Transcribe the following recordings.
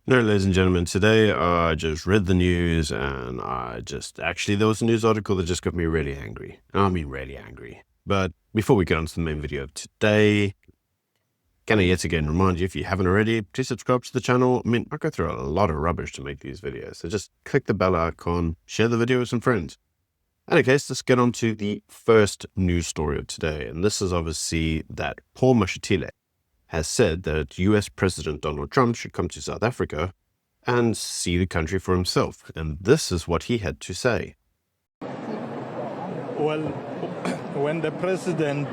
No, ladies and gentlemen, today I just read the news and there was a news article that just got me really angry. I mean, really angry. But before we get on to the main video of today, can I yet again remind you, if you haven't already, please subscribe to the channel. I mean, I go through a lot of rubbish to make these videos, so just click the bell icon, share the video with some friends. In any case, let's get on to the first news story of today. And this is obviously that Paul Mashatile has said that US President Donald Trump should come to South Africa and see the country for himself. And this is what he had to say. Well, when the president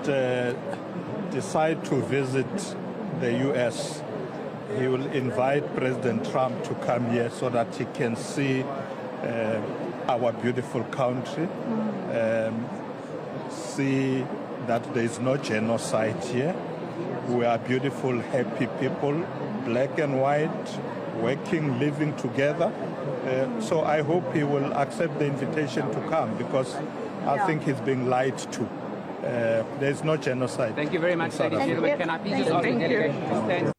decides to visit the US, he will invite President Trump to come here so that he can see our beautiful country, see that there is no genocide here. We are beautiful, happy people, black and white, working, living together. So I hope he will accept the invitation to come, because I think he's being lied to. There's no genocide. Thank you very much, ladies and gentlemen. Can I please just ask the delegation to stand?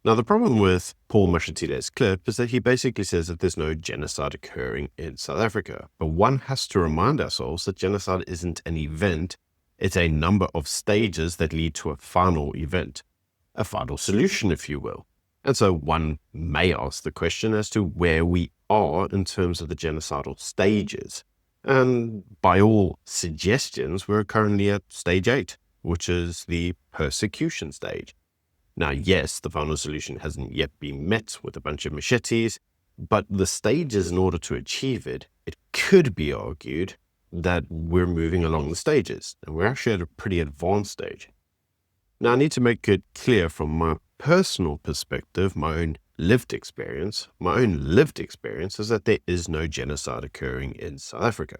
Now, the problem with Paul Mashatile's clip is that he basically says that there's no genocide occurring in South Africa. But one has to remind ourselves that genocide isn't an event. It's a number of stages that lead to a final event, a final solution, if you will. And so one may ask the question as to where we are in terms of the genocidal stages. And by all suggestions, we're currently at stage 8, which is the persecution stage. Now, yes, the final solution hasn't yet been met with a bunch of machetes, but the stages in order to achieve it, it could be argued that we're moving along the stages, and we're actually at a pretty advanced stage. Now, I need to make it clear from my personal perspective, my own lived experience is that there is no genocide occurring in South Africa.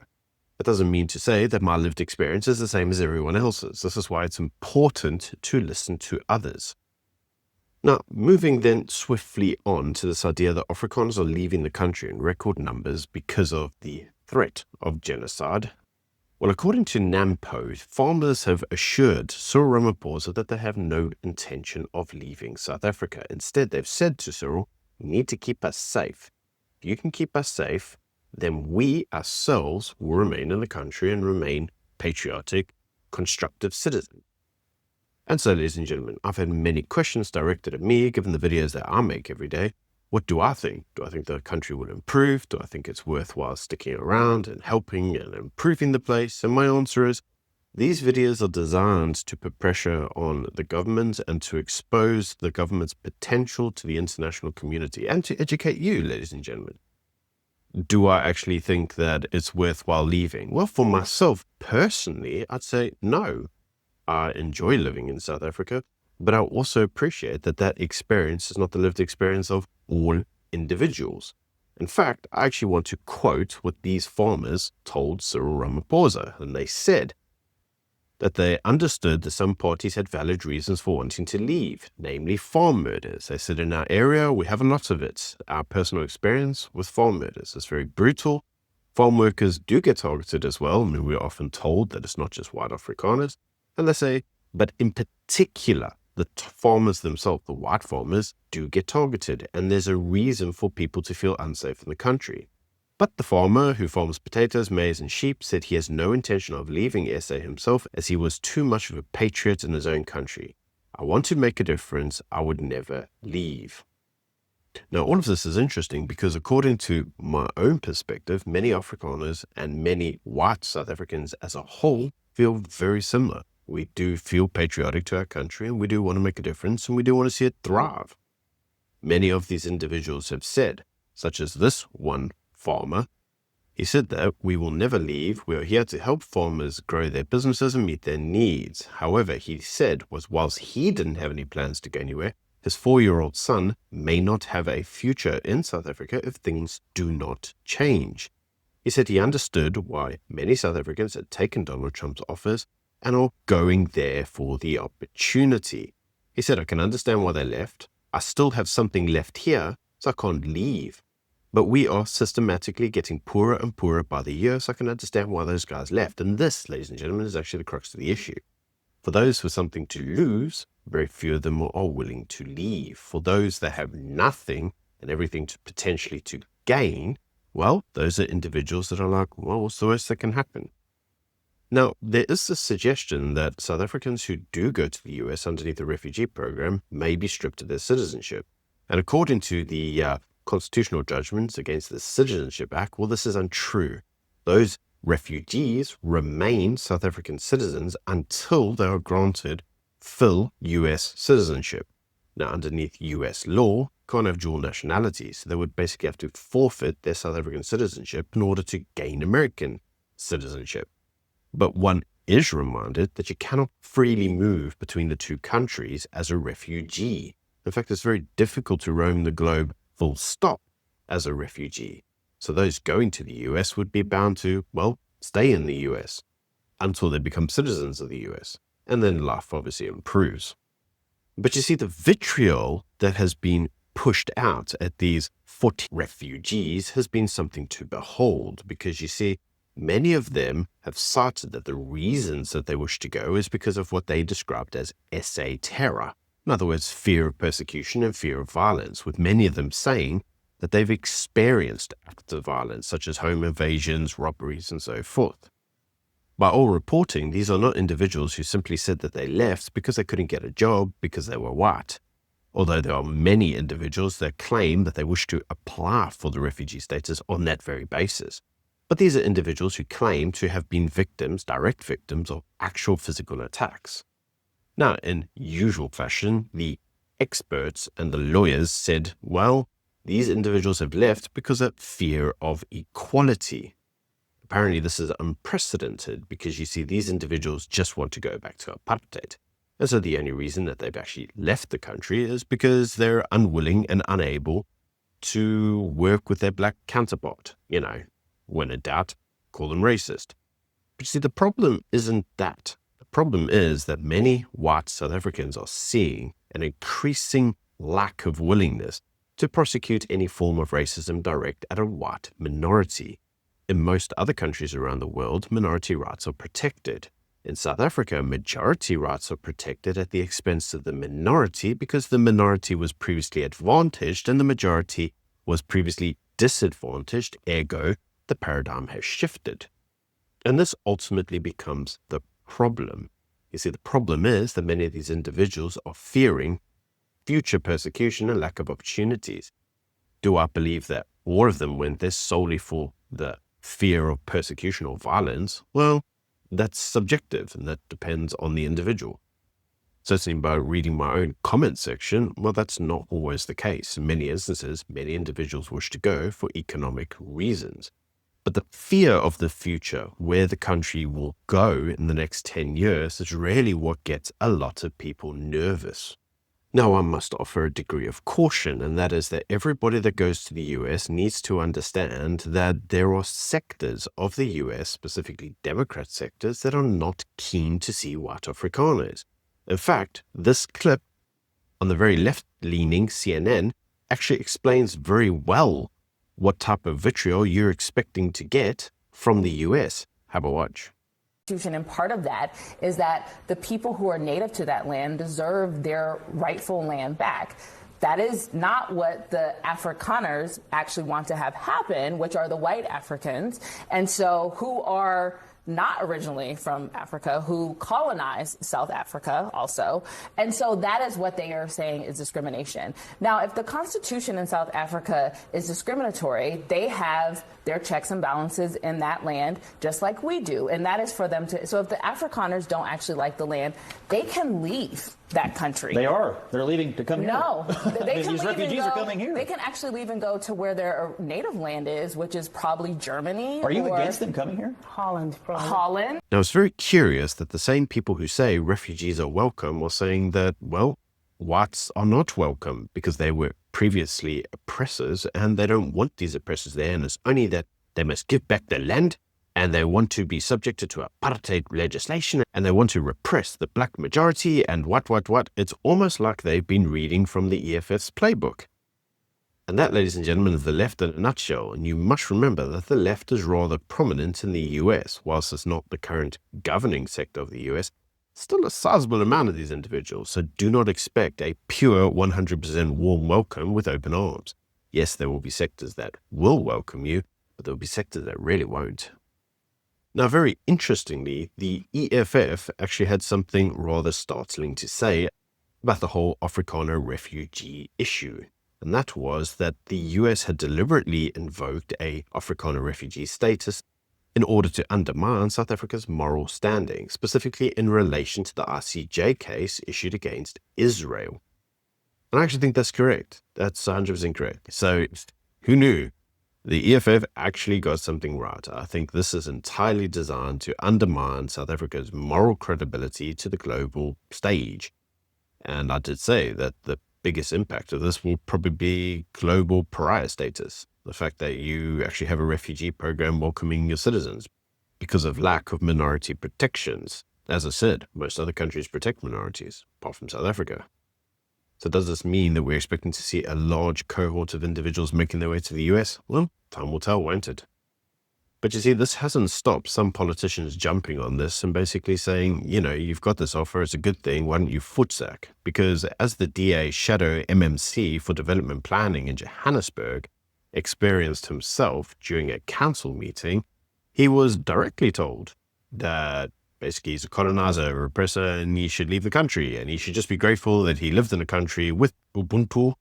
That doesn't mean to say that my lived experience is the same as everyone else's. This is why it's important to listen to others. Now, moving then swiftly on to this idea that Afrikaners are leaving the country in record numbers because of the threat of genocide. Well, according to NAMPO, farmers have assured Cyril Ramaphosa that they have no intention of leaving South Africa. Instead, they've said to Cyril, you need to keep us safe. If you can keep us safe, then we ourselves will remain in the country and remain patriotic, constructive citizens. And so, ladies and gentlemen, I've had many questions directed at me, given the videos that I make every day. What do I think? Do I think the country will improve? Do I think it's worthwhile sticking around and helping and improving the place? And my answer is, these videos are designed to put pressure on the government and to expose the government's potential to the international community and to educate you, ladies and gentlemen. Do I actually think that it's worthwhile leaving? Well, for myself personally, I'd say no. I enjoy living in South Africa, but I also appreciate that that experience is not the lived experience of all individuals. In fact, I actually want to quote what these farmers told Cyril Ramaphosa, and they said that they understood that some parties had valid reasons for wanting to leave, namely farm murders. They said, in our area, we have a lot of it. Our personal experience with farm murders is very brutal. Farm workers do get targeted as well. I mean, we're often told that it's not just white Afrikaners. And they say, but in particular, the farmers themselves, the white farmers, do get targeted, and there's a reason for people to feel unsafe in the country. But the farmer who farms potatoes, maize, and sheep said he has no intention of leaving SA himself, as he was too much of a patriot in his own country. I want to make a difference. I would never leave. Now, all of this is interesting because according to my own perspective, many Afrikaners and many white South Africans as a whole feel very similar. We do feel patriotic to our country, and we do want to make a difference, and we do want to see it thrive. Many of these individuals have said, such as this one farmer, he said that we will never leave. We are here to help farmers grow their businesses and meet their needs. However, he said was whilst he didn't have any plans to go anywhere, his 4-year-old son may not have a future in South Africa if things do not change. He said he understood why many South Africans had taken Donald Trump's offers and are going there for the opportunity. He said, I can understand why they left. I still have something left here, so I can't leave. But we are systematically getting poorer and poorer by the year, so I can understand why those guys left. And this, ladies and gentlemen, is actually the crux of the issue. For those with something to lose, very few of them are willing to leave. For those that have nothing, and everything potentially to gain, well, those are individuals that are like, well, what's the worst that can happen? Now, there is a suggestion that South Africans who do go to the US underneath the refugee program may be stripped of their citizenship. And according to the constitutional judgments against the Citizenship Act, well, this is untrue. Those refugees remain South African citizens until they are granted full US citizenship. Now, underneath US law, can't have dual nationalities. So they would basically have to forfeit their South African citizenship in order to gain American citizenship. But one is reminded that you cannot freely move between the two countries as a refugee. In fact, it's very difficult to roam the globe full stop as a refugee. So those going to the US would be bound to, well, stay in the US until they become citizens of the US. And then life obviously improves. But you see, the vitriol that has been pushed out at these 40 refugees has been something to behold, because you see, many of them have cited that the reasons that they wish to go is because of what they described as SA terror. In other words, fear of persecution and fear of violence, with many of them saying that they've experienced acts of violence, such as home invasions, robberies, and so forth. By all reporting, these are not individuals who simply said that they left because they couldn't get a job because they were white. Although there are many individuals that claim that they wish to apply for the refugee status on that very basis. But these are individuals who claim to have been victims, direct victims, of actual physical attacks. Now, in usual fashion, the experts and the lawyers said, well, these individuals have left because of fear of equality. Apparently, this is unprecedented because you see, these individuals just want to go back to apartheid. And so the only reason that they've actually left the country is because they're unwilling and unable to work with their black counterpart. When in doubt, call them racist. But you see, the problem isn't that. The problem is that many white South Africans are seeing an increasing lack of willingness to prosecute any form of racism direct at a white minority. In most other countries around the world, minority rights are protected. In South Africa, majority rights are protected at the expense of the minority because the minority was previously advantaged and the majority was previously disadvantaged, ergo, the paradigm has shifted. And this ultimately becomes the problem. You see, the problem is that many of these individuals are fearing future persecution and lack of opportunities. Do I believe that all of them went there solely for the fear of persecution or violence? Well, that's subjective, and that depends on the individual. Certainly by reading my own comment section, well, that's not always the case. In many instances, many individuals wish to go for economic reasons. But the fear of the future, where the country will go in the next 10 years, is really what gets a lot of people nervous. Now, I must offer a degree of caution, and that is that everybody that goes to the US needs to understand that there are sectors of the US, specifically Democrat sectors, that are not keen to see white Afrikaners. In fact, this clip on the very left-leaning CNN actually explains very well what type of vitriol you're expecting to get from the US. Have a watch. And part of that is that the people who are native to that land deserve their rightful land back. That is not what the Afrikaners actually want to have happen, which are the white Africans, and so who are not originally from Africa, who colonized South Africa also. And so that is what they are saying is discrimination. Now, if the Constitution in South Africa is discriminatory, they have their checks and balances in that land, just like we do. And that is for them to, so if the Afrikaners don't actually like the land, they can leave that country. They are. They're leaving to come here. No. They can These refugees are coming here. They can actually leave and go to where their native land is, which is probably Germany. Are you against them coming here? Holland, probably. Holland. Now, it's very curious that the same people who say refugees are welcome are saying that, well, whites are not welcome because they were previously oppressors and they don't want these oppressors there, and it's only that they must give back their land and they want to be subjected to apartheid legislation and they want to repress the black majority and what. It's almost like they've been reading from the EFF's playbook. And that, ladies and gentlemen, is the left in a nutshell. And you must remember that the left is rather prominent in the US, whilst it's not the current governing sector of the US. Still a sizable amount of these individuals, so do not expect a pure 100% warm welcome with open arms. Yes, there will be sectors that will welcome you, but there will be sectors that really won't. Now, very interestingly, the EFF actually had something rather startling to say about the whole Afrikaner refugee issue. And that was that the US had deliberately invoked a Afrikaner refugee status in order to undermine South Africa's moral standing, specifically in relation to the ICJ case issued against Israel. And I actually think that's correct. That's 100% correct. So who knew? The EFF actually got something right. I think this is entirely designed to undermine South Africa's moral credibility to the global stage. And I did say that the biggest impact of this will probably be global pariah status. The fact that you actually have a refugee program welcoming your citizens because of lack of minority protections. As I said, most other countries protect minorities, apart from South Africa. So does this mean that we're expecting to see a large cohort of individuals making their way to the US? Well, time will tell, won't it? But you see, this hasn't stopped some politicians jumping on this and basically saying, you've got this offer, it's a good thing, why don't you footsack? Because as the DA shadow MMC for development planning in Johannesburg experienced himself during a council meeting, he was directly told that basically he's a colonizer, a repressor, and he should leave the country. And he should just be grateful that he lived in a country with Ubuntu,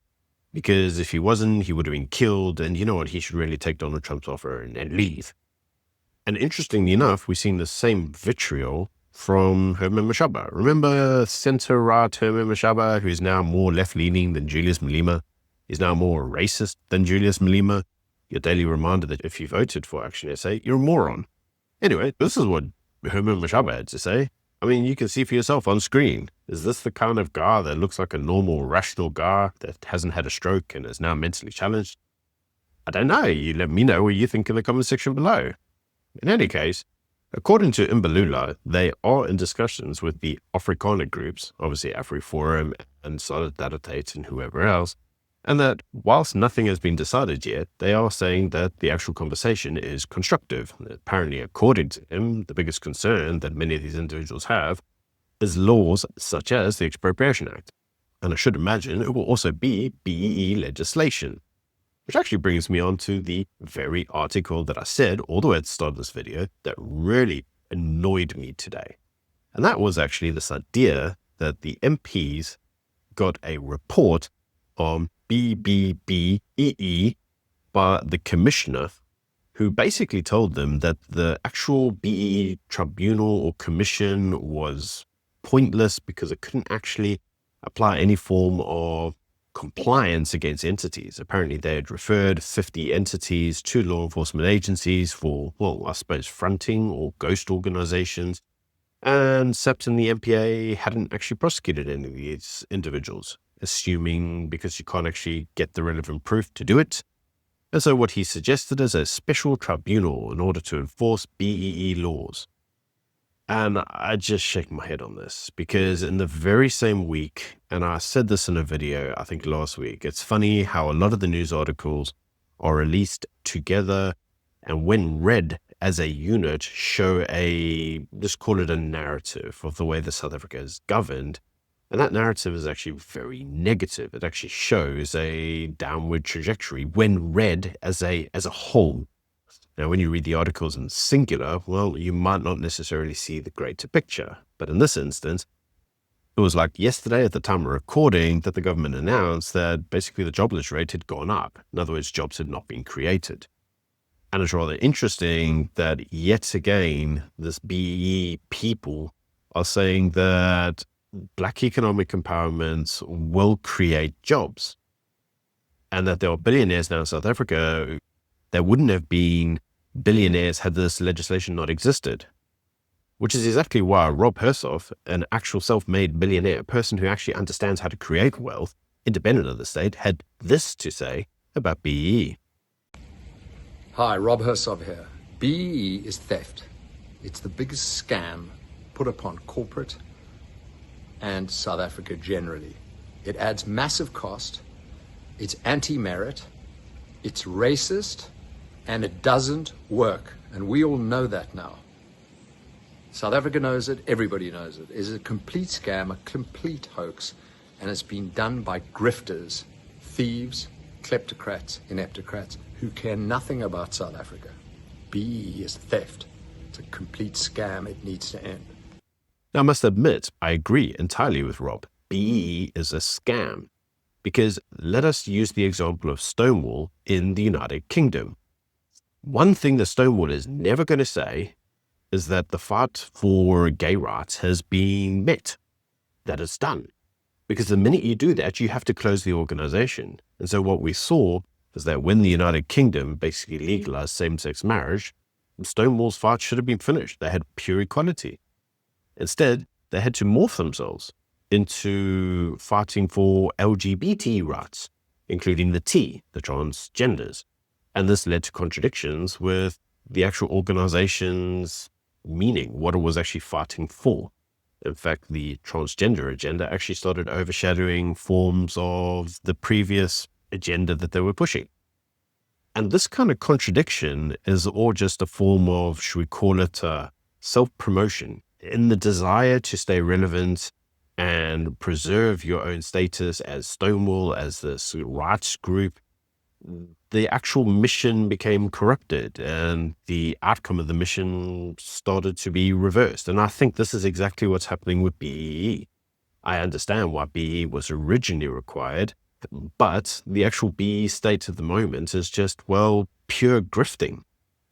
because if he wasn't, he would have been killed. And you know what? He should really take Donald Trump's offer and leave. And interestingly enough, we've seen the same vitriol from Herman Mashaba. Remember center-right Herman Mashaba, who's now more left-leaning than Julius Malema? He's now more racist than Julius Malema. Your daily reminder that if you voted for Action SA, you're a moron. Anyway, this is what Herman Mashaba had to say. I mean, you can see for yourself on screen. Is this the kind of guy that looks like a normal, rational guy that hasn't had a stroke and is now mentally challenged? I don't know. You let me know what you think in the comment section below. In any case, according to Imbalula, they are in discussions with the Afrikaner groups, obviously AfriForum and Solidariteit and whoever else, and that whilst nothing has been decided yet, they are saying that the actual conversation is constructive. Apparently, according to him, the biggest concern that many of these individuals have is laws such as the Expropriation Act. And I should imagine it will also be BEE legislation. Which actually brings me on to the very article that I said all the way at the start of this video that really annoyed me today. And that was actually this idea that the MPs got a report on BBBEE by the commissioner, who basically told them that the actual BEE tribunal or commission was pointless because it couldn't actually apply any form of compliance against entities. Apparently, they had referred 50 entities to law enforcement agencies for, well, I suppose, fronting or ghost organizations. And SEPT and the MPA hadn't actually prosecuted any of these individuals, assuming because you can't actually get the relevant proof to do it. And so what he suggested is a special tribunal in order to enforce BEE laws. And I just shake my head on this because in the very same week, and I said this in a video, I think last week, it's funny how a lot of the news articles are released together and when read as a unit show let's call it a narrative of the way that South Africa is governed. And that narrative is actually very negative. It actually shows a downward trajectory when read as a whole. Now, when you read the articles in singular, well, you might not necessarily see the greater picture. But in this instance, it was like yesterday at the time of recording that the government announced that basically the jobless rate had gone up. In other words, jobs had not been created. And it's rather interesting that yet again, this BEE people are saying that Black economic empowerment will create jobs. And that there are billionaires now in South Africa that wouldn't have been billionaires had this legislation not existed. Which is exactly why Rob Hersoff, an actual self-made billionaire, a person who actually understands how to create wealth, independent of the state, had this to say about BEE. Hi, Rob Hersoff here. BEE is theft. It's the biggest scam put upon corporate and South Africa generally. It adds massive cost, it's anti-merit, it's racist, and it doesn't work. And we all know that now. South Africa knows it, everybody knows it. It is a complete scam, a complete hoax, and it's been done by grifters, thieves, kleptocrats, ineptocrats who care nothing about South Africa. BEE is theft. It's a complete scam. It needs to end. Now, I must admit, I agree entirely with Rob. BEE is a scam. Because let us use the example of Stonewall in the United Kingdom. One thing that Stonewall is never going to say is that the fight for gay rights has been met, that it's done. Because the minute you do that, you have to close the organization. And so what we saw is that when the United Kingdom basically legalized same-sex marriage, Stonewall's fight should have been finished. They had pure equality. Instead, they had to morph themselves into fighting for LGBT rights, including the T, the transgenders. And this led to contradictions with the actual organization's meaning, what it was actually fighting for. In fact, the transgender agenda actually started overshadowing forms of the previous agenda that they were pushing. And this kind of contradiction is all just a form of, should we call it, self-promotion in the desire to stay relevant and preserve your own status as Stonewall, as this rights group. The actual mission became corrupted and the outcome of the mission started to be reversed. And I think this is exactly what's happening with BEE. I understand why BEE was originally required, but the actual BEE state at the moment is just, well, pure grifting.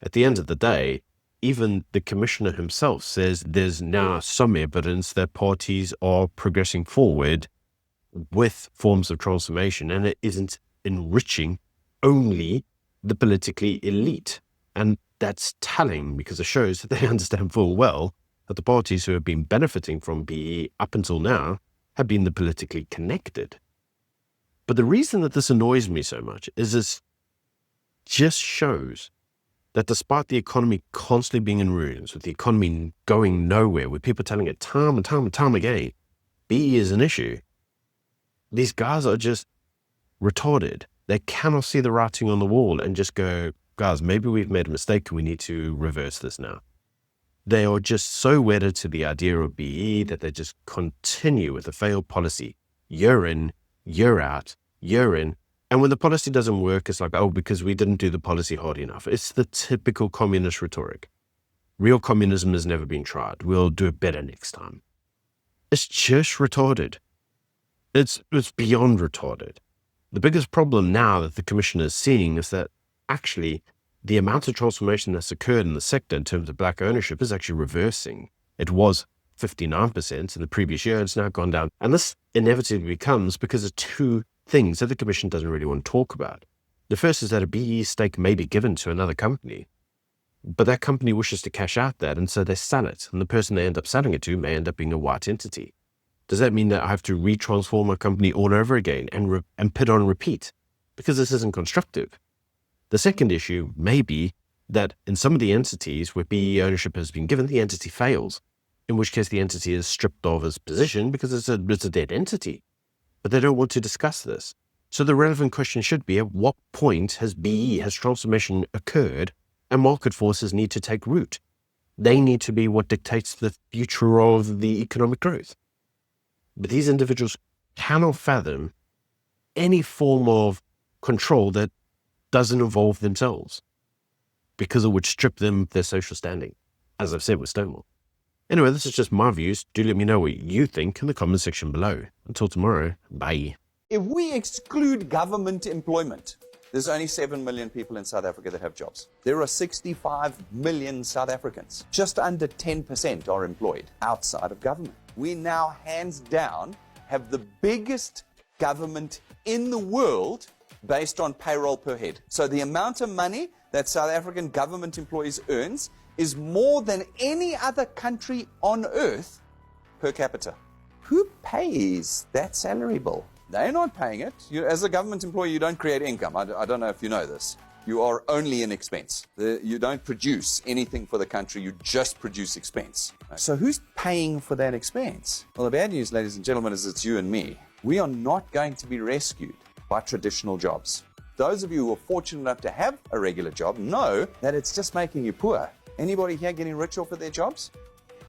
At the end of the day, even the commissioner himself says there's now some evidence that parties are progressing forward with forms of transformation, and it isn't enriching only the politically elite. And that's telling, because it shows that they understand full well that the parties who have been benefiting from BEE up until now have been the politically connected. But the reason that this annoys me so much is this just shows that despite the economy constantly being in ruins, with the economy going nowhere, with people telling it time and time and time again, BEE is an issue, these guys are just retarded. They cannot see the writing on the wall and just go, guys, maybe we've made a mistake and we need to reverse this now. They are just so wedded to the idea of BEE that they just continue with a failed policy, year in, year out, year in. And when the policy doesn't work, it's like, oh, because we didn't do the policy hard enough. It's the typical communist rhetoric. Real communism has never been tried. We'll do it better next time. It's just retarded. It's beyond retarded. The biggest problem now that the commission is seeing is that actually the amount of transformation that's occurred in the sector in terms of black ownership is actually reversing. It was 59% in the previous year. It's now gone down. And this inevitably becomes because of two things that the commission doesn't really want to talk about. The first is that a BEE stake may be given to another company, but that company wishes to cash out that, and so they sell it. And the person they end up selling it to may end up being a white entity. Does that mean that I have to retransform a company all over again and put on repeat? Because this isn't constructive. The second issue may be that in some of the entities where BEE ownership has been given, the entity fails, in which case the entity is stripped of its position because it's a dead entity. But they don't want to discuss this. So the relevant question should be, at what point has transformation occurred and market forces need to take root? They need to be what dictates the future of the economic growth. But these individuals cannot fathom any form of control that doesn't involve themselves, because it would strip them of their social standing, as I've said with Stonewall. Anyway, this is just my views. Do let me know what you think in the comment section below. Until tomorrow, bye. If we exclude government employment, there's only 7 million people in South Africa that have jobs. There are 65 million South Africans. Just under 10% are employed outside of government. We now, hands down, have the biggest government in the world based on payroll per head. So the amount of money that South African government employees earns is more than any other country on earth per capita. Who pays that salary bill? They're not paying it. As a government employee, you don't create income. I don't know if you know this. You are only an expense. You don't produce anything for the country. You just produce expense. So who's paying for that expense? Well, the bad news, ladies and gentlemen, is it's you and me. We are not going to be rescued by traditional jobs. Those of you who are fortunate enough to have a regular job know that it's just making you poor. Anybody here getting rich off of their jobs?